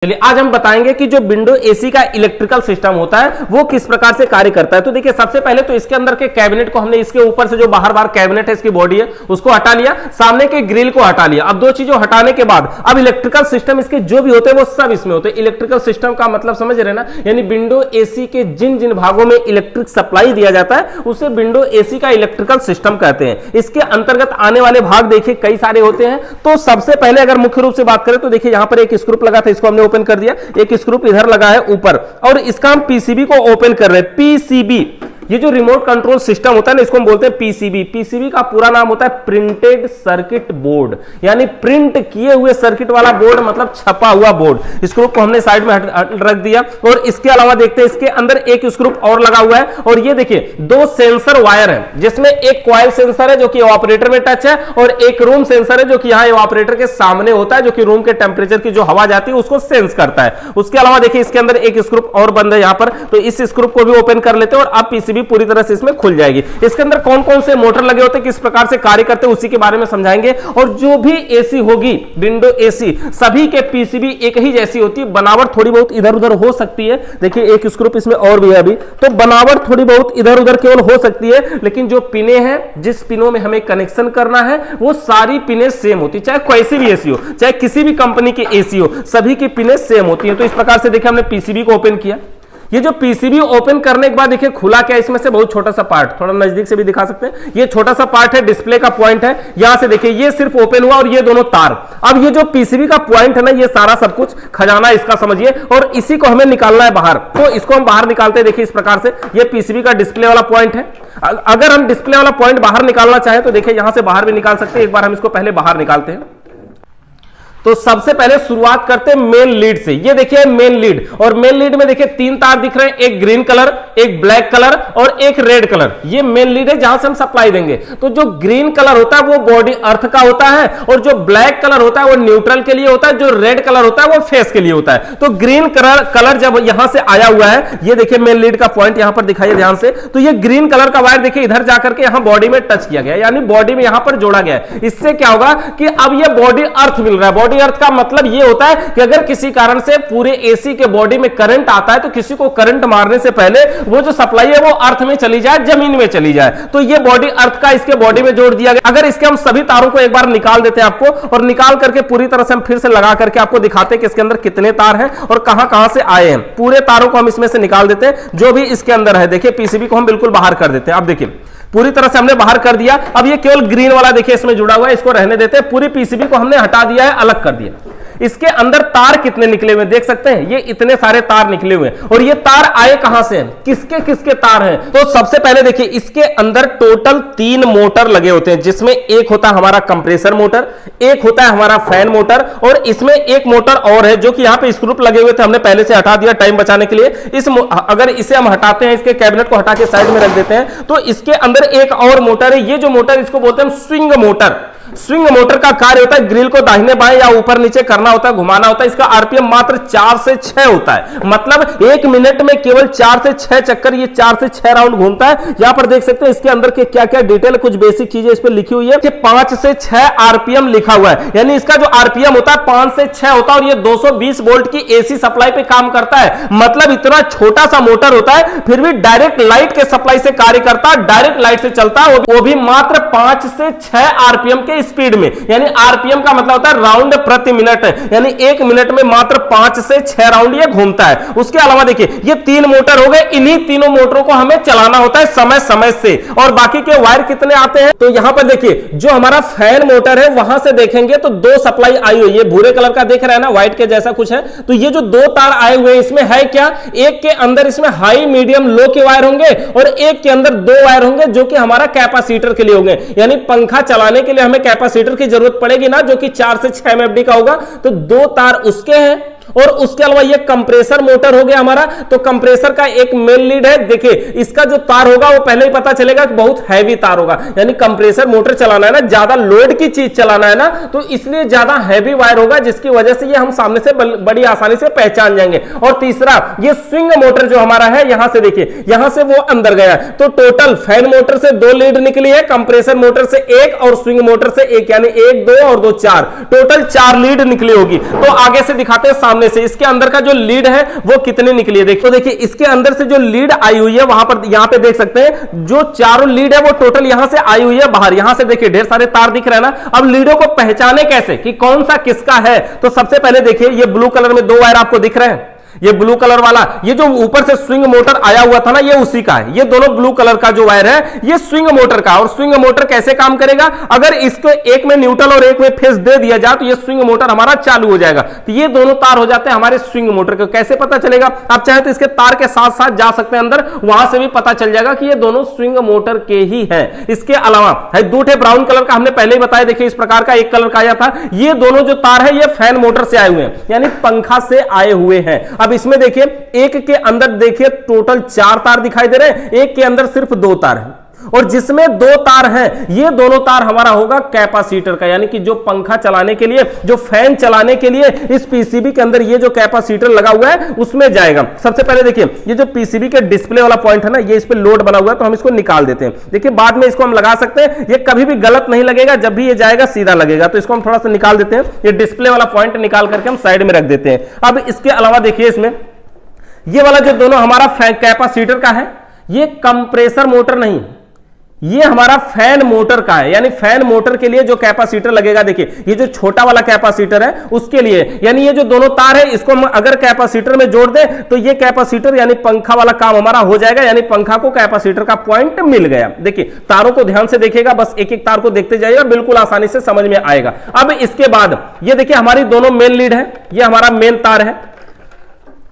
चलिए आज हम बताएंगे कि जो विंडो एसी का इलेक्ट्रिकल सिस्टम होता है वो किस प्रकार से कार्य करता है। तो देखिए सबसे पहले तो इसके अंदर के कैबिनेट को हमने इसके ऊपर से जो बाहर कैबिनेट है इसकी बॉडी है उसको हटा लिया, सामने के ग्रिल को हटा लिया। अब दो चीजों हटाने के बाद अब इलेक्ट्रिकल सिस्टम इसके जो भी होते हैं वो सब इसमें होते हैं। इलेक्ट्रिकल सिस्टम का मतलब समझ रहे ना, यानी विंडो एसी के जिन जिन भागों में इलेक्ट्रिक सप्लाई दिया जाता है उसे विंडो एसी का इलेक्ट्रिकल सिस्टम कहते हैं। इसके अंतर्गत आने वाले भाग देखिए कई सारे होते हैं। तो सबसे पहले अगर मुख्य रूप से बात करें तो देखिए यहां पर एक स्क्रू लगा था, इसको हमने ओपन कर दिया। एक स्क्रू इधर लगा है ऊपर और इसका हम पीसीबी को ओपन कर रहे हैं। पीसीबी ये जो रिमोट कंट्रोल सिस्टम होता है ना इसको हम बोलते हैं पीसीबी। पीसीबी का पूरा नाम होता है प्रिंटेड सर्किट बोर्ड, यानी प्रिंट किए हुए सर्किट वाला बोर्ड, मतलब छपा हुआ बोर्ड। स्क्रू को हमने साइड में रख दिया और इसके अलावा देखते हैं इसके अंदर एक स्क्रू और लगा हुआ है और ये देखिए दो सेंसर वायर है जिसमें एक कॉइल सेंसर है जो कि ऑपरेटर में टच है और एक रूम सेंसर है जो कि यहां ऑपरेटर के सामने होता है, जो कि रूम के टेंपरेचर की जो हवा जाती है उसको सेंस करता है। उसके अलावा देखिए इसके अंदर एक स्क्रू और बंद है यहां पर, तो इस स्क्रू को भी ओपन कर लेते हैं और अब पीसीबी पूरी तरह से इसमें खुल जाएगी। इसके अंदर कौन कौन से मोटर लगे होते हैं, किस प्रकार से कार्य करते हैं उसी के बारे में समझाएंगे। और जो भी एसी होगी विंडो एसी सभी के पीसीबी एक ही जैसी होती है, बनावट थोड़ी बहुत इधर उधर हो सकती है। देखिए एक स्क्रू इसमें और भी है अभी, तो बनावट थोड़ी बहुत इधर उधर केवल हो सकती है, लेकिन जो पिने हैं जिस पिनों में हमें कनेक्शन करना है वो सारी पिने सेम होती है, चाहे कैसी भी एसी हो, चाहे किसी भी कंपनी की एसी हो, सभी की पिने सेम होती है। तो इस प्रकार से देखिए हमने पीसीबी को ओपन किया। ये जो पीसीबी ओपन करने के बाद देखिए खुला क्या, इसमें से बहुत छोटा सा पार्ट, थोड़ा नजदीक से भी दिखा सकते हैं, ये छोटा सा पार्ट है, डिस्प्ले का पॉइंट है। यहां से देखिए ये सिर्फ ओपन हुआ और ये दोनों तार। अब ये जो पीसीबी का पॉइंट है ना, ये सारा सब कुछ खजाना इसका समझिए, और इसी को हमें निकालना है बाहर। तो इसको हम बाहर निकालते हैं। देखिए इस प्रकार से ये पीसीबी का डिस्प्ले वाला पॉइंट है। अगर हम डिस्प्ले वाला पॉइंट बाहर निकालना चाहें तो देखिए यहां से बाहर भी निकाल सकते हैं। एक बार हम इसको पहले बाहर निकालते हैं। तो सबसे पहले शुरुआत करते हैं मेन लीड से। ये देखिए मेन लीड, और मेन लीड में देखिए तीन तार दिख रहे हैं, एक ग्रीन कलर, एक ब्लैक कलर और एक रेड कलर। ये मेन लीड है जहां से हम सप्लाई देंगे। तो जो ग्रीन कलर होता है वो बॉडी अर्थ का होता है और जो ब्लैक कलर होता है वो न्यूट्रल के लिए होता है, जो रेड कलर होता है वो फेस के लिए होता है। तो ग्रीन कलर जब यहां से आया हुआ है, ये देखिए मेन लीड का पॉइंट यहां पर दिखाइए ध्यान से, तो ये ग्रीन कलर का वायर देखिए इधर जाकर के यहां बॉडी में टच किया गया, यानी बॉडी में यहां पर जोड़ा गया है। इससे क्या होगा कि अब ये बॉडी अर्थ मिल रहा है। बॉडी अर्थ का मतलब ये होता है कि अगर किसी कारण से पूरे एसी के बॉडी में करंट आता है तो किसी को करंट मारने से पहले वो जो सप्लाई है वो अर्थ में चली जाए, जमीन में चली जाए। तो ये बॉडी अर्थ का इसके बॉडी में जोड़ दिया गया। अगर इसके हम सभी तारों को एक बार निकाल देते हैं आपको, और निकाल करके पूरी तरह से हम फिर से लगा करके आपको दिखाते हैं कि इसके अंदर कितने तार हैं और कहां से आए हैं। पूरे तारों को हम इसमें से निकाल देते हैं जो भी इसके अंदर है। देखिए पीसीबी को हम बिल्कुल बाहर कर देते हैं। अब देखिए पूरी तरह से हमने बाहर कर दिया। अब ये केवल ग्रीन वाला देखिए इसमें जुड़ा हुआ है, इसको रहने देते हैं। पूरी पीसीबी को हमने हटा दिया है, अलग कर दिया। इसके अंदर तार कितने निकले हुए देख सकते हैं, ये इतने सारे तार निकले हुए हैं। और ये तार आए कहां से, किसके किसके तार हैं। तो सबसे पहले देखिए इसके अंदर टोटल 3 मोटर लगे होते हैं, जिसमें एक होता है हमारा कंप्रेसर मोटर, एक होता है हमारा फैन मोटर, और इसमें एक मोटर और है जो कि यहां पे स्क्रू लगे हुए थे, हमने पहले से हटा दिया टाइम बचाने के लिए। अगर इसे हम हटाते हैं, इसके कैबिनेट को हटा के साइड में रख देते हैं, तो इसके अंदर एक और मोटर है। ये जो मोटर इसको बोलते हैं स्विंग मोटर। स्विंग मोटर का कार्य होता है ग्रिल को दाहिने बाएं या ऊपर नीचे करना होता है, घुमाना होता है। इसका आरपीएम मात्र 4 से 6 होता है, मतलब 1 मिनट में केवल 4 से 6 चक्कर, ये 4 से 6 राउंड घूमता है। यहां पर देख सकते हैं इसके अंदर के क्या क्या डिटेल, कुछ बेसिक चीजें इस पर लिखी हुई है कि 5 से 6 आरपीएम लिखा हुआ है, यानी इसका जो आरपीएम होता है 5 से 6 होता है। और ये 220 वोल्ट की एसी सप्लाई पे काम करता है, मतलब इतना छोटा सा मोटर होता है फिर भी डायरेक्ट लाइट के सप्लाई से कार्य करता है, डायरेक्ट लाइट से चलता है, वो भी मात्र 5 से 6 आरपीएम के स्पीड में। यानी आरपीएम का मतलब होता है राउंड प्रति मिनट, यानी 1 मिनट में मात्र 5 से 6 राउंड ये घूमता है। उसके अलावा देखिए ये 3 मोटर हो गए, इन्हीं तीनों मोटरों को हमें चलाना होता है समय समय से। और बाकी के वायर कितने आते हैं, तो यहां पर देखिए जो हमारा फैन मोटर है वहां से देखेंगे तो 2 सप्लाई आई हुई है, भूरे कलर का देख रहे हैं ना, व्हाइट के जैसा कुछ है। तो ये जो 2 तार आए हुए हैं इसमें है क्या, एक के अंदर इसमें हाई मीडियम लो के वायर होंगे और एक के अंदर 2 वायर होंगे जो कि हमारा कैपेसिटर के लिए होंगे। यानी पंखा चलाने के लिए हमें कैपेसिटर की जरूरत पड़ेगी ना, जो कि 4 से 6 एमएफडी का होगा। तो 2 तार उसके हैं और उसके अलावा ये कंप्रेसर मोटर हो गया हमारा। तो कंप्रेसर का एक मेन लीड है, देखिए इसका जो तार होगा वो पहले ही पता चलेगा कि बहुत हैवी तार होगा, यानी कंप्रेसर मोटर चलाना है ना, ज्यादा लोड की चीज चलाना है ना, तो इसलिए ज्यादा हैवी वायर होगा, जिसकी वजह से ये हम सामने से बड़ी आसानी से पहचान जाएंगे। और तीसरा ये स्विंग मोटर जो हमारा है, यहां से देखिए यहां से वो अंदर गया, तो टोटल फैन मोटर से 2 लीड निकली है, कंप्रेसर मोटर से 1 और स्विंग मोटर से 1, यानी 1 2 और 2 4, टोटल 4 लीड निकली होगी। तो आगे से दिखाते हैं सामने सामने से इसके अंदर का जो लीड है वो कितनी निकली है। देखो देखिए इसके अंदर से जो लीड आई हुई है वहां पर, यहां पे देख सकते हैं जो चारों लीड है वो टोटल यहां से आई हुई है बाहर। यहां से देखिए ढेर सारे तार दिख रहे हैं ना। अब लीडों को पहचाने कैसे कि कौन सा किसका है, तो सबसे पहले देखिए ये ब्लू कलर में 2 वायर आपको दिख रहे हैं, ये ब्लू कलर वाला, ये जो ऊपर से स्विंग मोटर आया हुआ था ना ये उसी का है। ये दोनों ब्लू कलर का जो वायर है ये स्विंग मोटर का। और स्विंग मोटर कैसे काम करेगा, अगर इसको एक में न्यूट्रल और एक में फेस दे दिया जाए तो ये स्विंग मोटर हमारा चालू हो जाएगा। तो ये दोनों तार हो जाते हैं हमारे स्विंग मोटर के। कैसे पता चलेगा, आप चाहे तो इसके तार के साथ साथ जा सकते हैं अंदर, वहां से भी पता चल जाएगा कि ये दोनों स्विंग मोटर के ही हैं। इसके अलावा है दूठे ब्राउन कलर का, हमने पहले ही बताया, देखिए इस प्रकार का एक कलर का आया था। ये दोनों जो तार है ये फैन मोटर से आए हुए हैं, यानी पंखा से आए हुए हैं। अब इसमें देखिए एक के अंदर देखिए टोटल 4 तार दिखाई दे रहे हैं, एक के अंदर सिर्फ 2 तार हैं, और जिसमें 2 तार हैं ये दोनों तार हमारा होगा कैपेसिटर का, यानी कि जो पंखा चलाने के लिए, जो फैन चलाने के लिए इस पीसीबी के अंदर ये जो कैपेसिटर लगा हुआ है उसमें जाएगा। सबसे पहले देखिए ये जो पीसीबी के डिस्प्ले वाला पॉइंट है ना, ये इस पे लोड बना हुआ है तो हम इसको निकाल देते हैं। देखिए बाद में इसको हम लगा सकते हैं, ये कभी भी गलत नहीं लगेगा, जब भी ये जाएगा सीधा लगेगा। तो इसको हम थोड़ा सा निकाल देते हैं, ये डिस्प्ले वाला पॉइंट निकाल करके हम साइड में रख देते हैं। अब इसके अलावा देखिए इसमें ये वाला जो दोनों हमारा कैपेसिटर का है ये कंप्रेसर मोटर नहीं, ये हमारा फैन मोटर का है, यानी फैन मोटर के लिए जो कैपेसिटर लगेगा। देखिए ये जो छोटा वाला कैपेसिटर है उसके लिए, यानी ये जो दोनों तार है इसको हम अगर कैपेसिटर में जोड़ दें तो ये कैपेसिटर यानी पंखा वाला काम हमारा हो जाएगा, यानी पंखा को कैपेसिटर का पॉइंट मिल गया। देखिए तारों को ध्यान से देखिएगा, बस एक एक तार को देखते जाइएगा, बिल्कुल आसानी से समझ में आएगा। अब इसके बाद ये देखिए हमारी दोनों मेन लीड है, ये हमारा मेन तार है,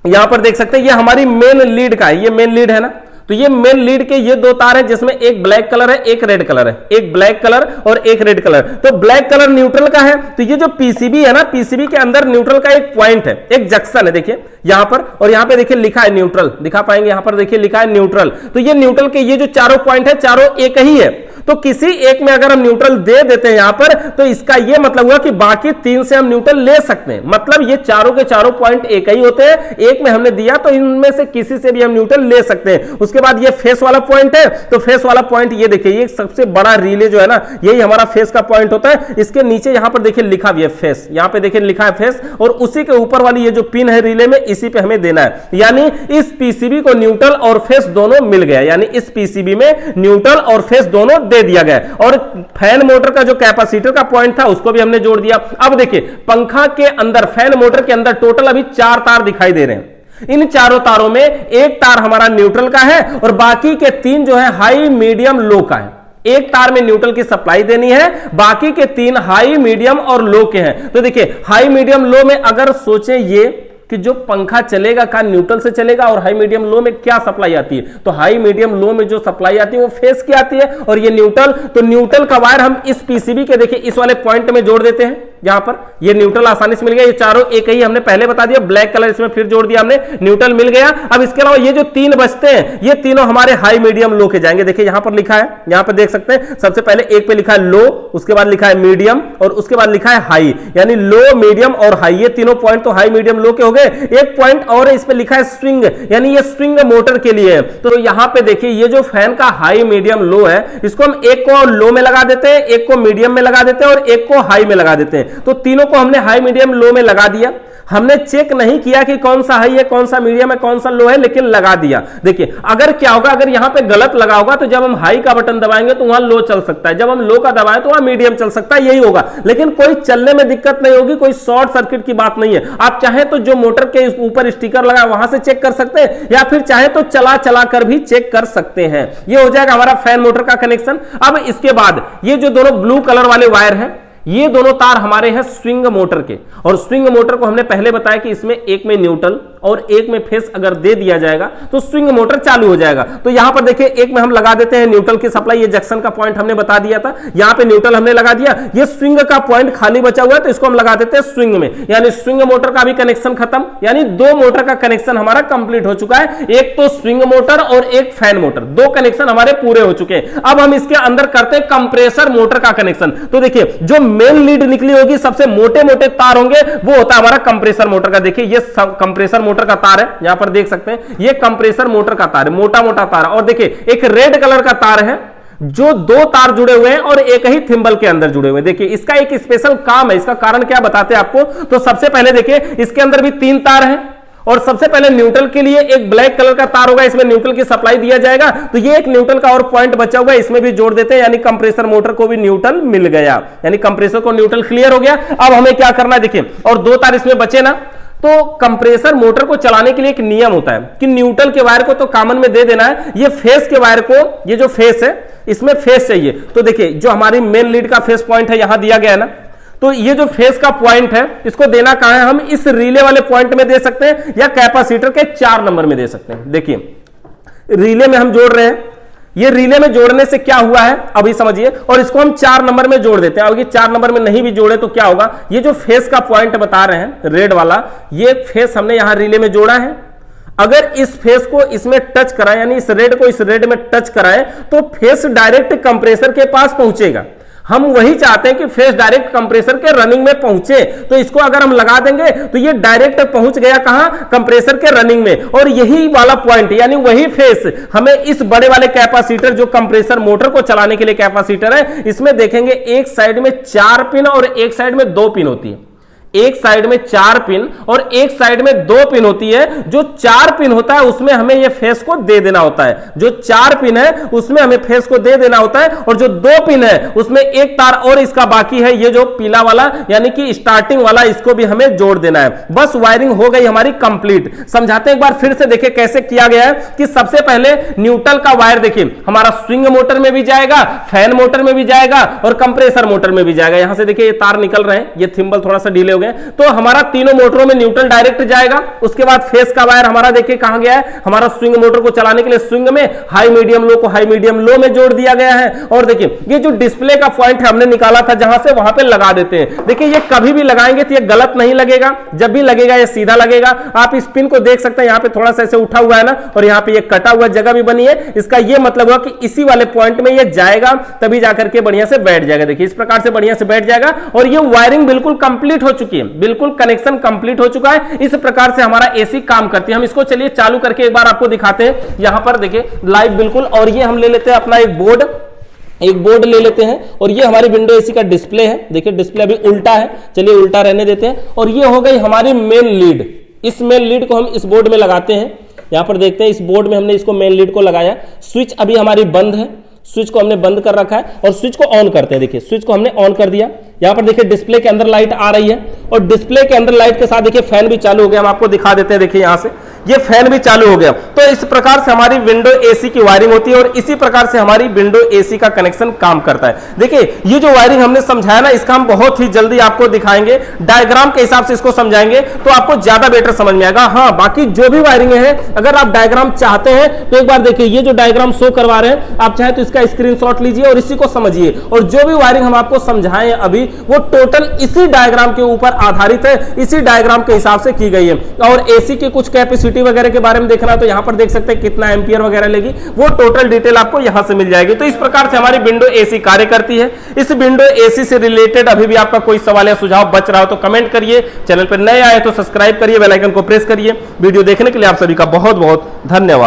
यहां पर देख सकते हैं ये हमारी मेन लीड का है, ये मेन लीड है ना। तो ये मेन लीड के ये 2 तार हैं जिसमें एक ब्लैक कलर है एक रेड कलर है, एक ब्लैक कलर और एक रेड कलर। तो ब्लैक कलर न्यूट्रल का है, तो ये जो पीसीबी है ना, पीसीबी के अंदर न्यूट्रल का एक पॉइंट है, एक जंक्शन है, देखिए यहां पर, और यहां पे देखिए लिखा है न्यूट्रल, दिखा पाएंगे यहां पर देखिए लिखा है न्यूट्रल। तो ये न्यूट्रल के ये जो चारों पॉइंट है चारों एक ही है, तो किसी एक में अगर हम न्यूट्रल दे देते हैं यहां पर तो इसका यह मतलब हुआ कि बाकी 3 से हम न्यूट्रल ले सकते हैं। मतलब ये चारों के चारों पॉइंट एक ही होते हैं, एक में हमने दिया तो इनमें से किसी से भी हम न्यूट्रल ले सकते हैं। उसके बाद ये फेस वाला पॉइंट है, तो फेस वाला पॉइंट ये देखिए ये सबसे बड़ा रिले जो है ना यही हमारा फेस का पॉइंट होता है। इसके नीचे यहां पर देखिए लिखा भी है फेस, यहां पे देखिए लिखा है फेस, और उसी के ऊपर वाली ये जो पिन है रिले में इसी पे हमें देना है। यानी इस पीसीबी को न्यूट्रल और फेस दोनों मिल गया, यानी इस पीसीबी में न्यूट्रल और फेस दोनों दे दिया गया। और फैन मोटर का जो कैपेसिटर का पॉइंट था उसको भी हमने जोड़ दिया। अब देखिए पंखा के अंदर, फैन मोटर के अंदर टोटल अभी 4 तार दिखाई दे रहे हैं। इन चारों तारों में एक तार हमारा न्यूट्रल का है और बाकी के 3 जो है हाई मीडियम लो का है। एक तार में न्यूट्रल की सप्लाई देनी है, बाकी के 3 हाई मीडियम और लो के हैं। तो देखिए हाई मीडियम लो में अगर सोचें ये कि जो पंखा चलेगा का न्यूट्रल से चलेगा, और हाई मीडियम लो में क्या सप्लाई आती है, तो हाई मीडियम लो में जो सप्लाई आती है वो फेस की आती है, और ये न्यूट्रल, तो न्यूट्रल का वायर हम इस पीसीबी के देखिए इस वाले पॉइंट में जोड़ देते हैं। यहां पर ये न्यूट्रल आसानी से मिल गया, ये चारों एक ही हमने पहले बता दिया, ब्लैक कलर इसमें फिर जोड़ दिया हमने, न्यूट्रल मिल गया। अब इसके अलावा ये जो 3 बचते हैं ये तीनों हमारे हाई मीडियम लो के जाएंगे। देखिए यहां पर लिखा है, यहां पर देख सकते हैं सबसे पहले एक पे लिखा है लो, उसके बाद लिखा है मीडियम और उसके बाद लिखा है हाई, यानी लो मीडियम और हाई, ये तीनों पॉइंट तो हाई मीडियम लो के हो गए। एक पॉइंट और इस पे लिखा है स्विंग, यानी ये स्विंग मोटर के लिए है। तो यहां पे देखिए ये जो फैन का हाई मीडियम लो है इसको हम एक को लो में लगा देते हैं, एक को मीडियम में लगा देते हैं और एक को हाई में लगा देते हैं। तो तीनों को हमने हाई मीडियम लो में लगा दिया। हमने चेक नहीं किया कि कौन सा हाई है कौन सा मीडियम है कौन सा लो है, लेकिन लगा दिया। देखिए अगर क्या होगा, अगर यहां पे गलत लगा होगा तो जब हम हाई का बटन दबाएंगे तो वहां लो चल सकता है, जब हम लो का दबाएं तो वहां मीडियम चल सकता है, यही होगा। लेकिन कोई चलने में दिक्कत नहीं होगी, कोई शॉर्ट सर्किट की बात नहीं है। आप चाहे तो जो मोटर के ऊपर स्टिकर लगा वहां से चेक कर सकते हैं, या फिर चाहे तो चला चला कर भी चेक कर सकते हैं। यह हो जाएगा हमारा फैन मोटर का कनेक्शन। अब इसके बाद ये जो दोनों ब्लू कलर वाले वायर हैं ये दोनों तार हमारे हैं स्विंग मोटर के, और स्विंग मोटर को हमने पहले बताया कि इसमें एक में न्यूट्रल और एक में फेस अगर दे दिया जाएगा तो स्विंग मोटर चालू हो जाएगा। तो यहां पर देखिए एक में हम लगा देते हैं न्यूट्रल की सप्लाई, ये जंक्शन का पॉइंट हमने बता दिया था, यहां पे न्यूट्रल हमने लगा दिया। ये स्विंग का पॉइंट खाली बचा हुआ है तो इसको हम लगा देते हैं स्विंग में, यानी स्विंग मोटर का भी कनेक्शन खत्म, यानी 2 मोटर का कनेक्शन हमारा कंप्लीट हो चुका है। एक तो स्विंग मोटर और एक फैन मोटर, 2 कनेक्शन हमारे पूरे हो चुके हैं। अब हम इसके अंदर करते हैं कंप्रेसर मोटर का कनेक्शन। तो देखिए जो मेन लीड निकली होगी, सबसे मोटे मोटे तार होंगे, वो होता है हमारा कंप्रेसर मोटर का। देखिए ये कंप्रेसर मोटर का तार है, यहां पर देख सकते हैं ये कंप्रेसर मोटर का तार है, मोटा मोटा तार है। और देखिए एक रेड कलर का तार है जो दो तार जुड़े हुए हैं और एक ही थिम्बल के अंदर जुड़े हुए हैं। देखिए इसका एक स्पेशल काम है, इसका कारण क्या बताते हैं आपको। तो सबसे पहले देखिए इसके अंदर भी 3 तार हैं और सबसे पहले न्यूट्रल के लिए एक ब्लैक कलर का तार होगा, इसमें न्यूट्रल की सप्लाई दिया जाएगा। तो ये एक न्यूट्रल का और पॉइंट बचा हुआ है, इसमें भी जोड़ देते हैं, यानी कंप्रेसर मोटर को भी न्यूट्रल मिल गया, यानी कंप्रेसर को न्यूट्रल क्लियर हो गया। अब हमें क्या करना है देखिए, और 2 तार इसमें बचे ना, तो कंप्रेसर मोटर को चलाने के लिए एक नियम होता है कि न्यूट्रल के वायर को तो कॉमन में दे देना है, ये फेस के वायर को, ये जो फेस है इसमें फेस चाहिए। तो देखिए जो हमारी मेन लीड का फेस पॉइंट है यहां दिया गया है ना, तो ये जो फेस का पॉइंट है इसको देना कहां है, हम इस रिले वाले पॉइंट में दे सकते हैं या कैपेसिटर के 4 नंबर में दे सकते हैं। देखिए रिले में हम जोड़ रहे हैं, ये रिले में जोड़ने से क्या हुआ है अभी समझिए, और इसको हम 4 नंबर में जोड़ देते हैं। अब ये 4 नंबर में नहीं भी जोड़े तो क्या होगा, ये जो फेस का पॉइंट बता रहे हैं रेड वाला, ये फेस हमने यहां रिले में जोड़ा है। अगर इस फेस को इसमें टच कराएं, यानी इस रेड को इस रेड में टच कराएं, तो फेस डायरेक्ट कंप्रेसर के पास पहुंचेगा। हम वही चाहते हैं कि फेस डायरेक्ट कंप्रेसर के रनिंग में पहुंचे, तो इसको अगर हम लगा देंगे तो ये डायरेक्ट पहुंच गया कहां, कंप्रेसर के रनिंग में। और यही वाला पॉइंट यानी वही फेस हमें इस बड़े वाले कैपेसिटर जो कंप्रेसर मोटर को चलाने के लिए कैपेसिटर है, इसमें देखेंगे एक साइड में 4 पिन और एक साइड में 2 पिन होती है। एक साइड में 4 पिन और एक साइड में 2 पिन होती है। जो 4 पिन होता है उसमें हमें ये फेस को दे देना होता है, जो 4 पिन है उसमें हमें फेस को दे देना होता है, और जो 2 पिन है उसमें एक तार और इसका बाकी है, ये जो पीला वाला यानी कि स्टार्टिंग वाला, इसको भी हमें जोड़ देना है। बस वायरिंग हो गई हमारी कंप्लीट। समझाते हैं एक बार फिर से, देखिए कैसे किया गया है कि सबसे पहले न्यूट्रल का वायर देखिए हमारा स्विंग मोटर में भी जाएगा, फैन मोटर में भी जाएगा और कंप्रेसर मोटर में भी जाएगा। यहां से देखिए ये तार निकल रहे हैं, ये थिम्बल थोड़ा सा डीले हो गए, तो हमारा तीनों मोटरों में न्यूट्रल डायरेक्ट जाएगा। उसके बाद फेस का वायर हमारा देखिए कहां गया है, हमारा स्विंग मोटर को चलाने के लिए स्विंग में, हाई मीडियम लो को हाई मीडियम लो में जोड़ दिया गया है। और देखिए ये जो डिस्प्ले का पॉइंट है हमने निकाला था जहां से, वहां पे लगा देते हैं। देखिए ये कभी भी लगाएंगे तो ये गलत नहीं लगेगा, जब भी लगेगा ये सीधा लगेगा। आप इस पिन को देख सकते हैं, यहां पे थोड़ा सा ऐसे उठा हुआ है ना, और यहां पे ये कटा हुआ जगह भी बनी है। इसका ये मतलब हुआ कि इसी वाले पॉइंट में ये जाएगा, तभी जाकर के बढ़िया से बैठ जाएगा। देखिए इस प्रकार से बढ़िया से बैठ जाएगा, और ये वायरिंग बिल्कुल कंप्लीट हो चुकी है, बिल्कुल कनेक्शन कंप्लीट हो चुका है। इस प्रकार से हमारा एसी काम करती है। हम इसको चलिए चालू करके एक बार आपको दिखाते हैं। यहां पर देखिए लाइव बिल्कुल, और ये हम ले लेते हैं अपना एक बोर्ड ले लेते हैं, और ये हमारी विंडो एसी का डिस्प्ले है। देखिए डिस्प्ले अभी उल्टा है, चलिए उल्टा रहने देते हैं। और ये हो गई हमारी मेन लीड। इस मेन लीड को हम इस बोर्ड में लगाते हैं। यहां पर देखते हैं इस बोर्ड में हमने इसको मेन लीड को लगाया। स्विच अभी हमारी बंद है, स्विच को हमने बंद कर रखा है, और स्विच को ऑन करते हैं। देखिए स्विच को हमने ऑन कर दिया। यहां पर देखिए डिस्प्ले के अंदर लाइट आ रही है, और डिस्प्ले के अंदर लाइट के साथ देखिए फैन भी चालू हो गया। हम आपको दिखा देते हैं, देखिए यहां से ये फैन भी चालू हो गया। तो इस प्रकार से हमारी विंडो एसी की वायरिंग होती है, और इसी प्रकार से हमारी विंडो एसी का कनेक्शन काम करता है। देखिए ये जो वायरिंग हमने समझाया ना, इसका हम बहुत ही जल्दी आपको दिखाएंगे, डायग्राम के हिसाब से इसको समझाएंगे तो आपको ज्यादा बेटर समझ में आएगा। हाँ बाकी जो भी वायरिंग है, अगर आप डायग्राम चाहते हैं तो एक बार देखिए ये जो डायग्राम शो करवा रहे हैं, आप चाहे तो इसका स्क्रीनशॉट लीजिए और इसी को समझिए। और जो भी वायरिंग हम आपको समझाएं अभी, वो टोटल इसी डायग्राम के ऊपर आधारित है, इसी डायग्राम के हिसाब से की गई है। और एसी की कुछ कैपेसिटी वगैरह के बारे में देखना है तो यहां पर देख सकते हैं कितना एम्पियर वगैरह लेगी, वो टोटल डिटेल आपको यहां से मिल जाएगी। तो इस प्रकार से हमारी विंडो एसी कार्य करती है। इस विंडो एसी से रिलेटेड अभी भी आपका कोई सवाल या सुझाव बच रहा हो तो कमेंट करिए। चैनल पर नए आए तो सब्सक्राइब करिए, बेल आइकन को प्रेस करिए। वीडियो देखने के लिए आप सभी का बहुत बहुत धन्यवाद।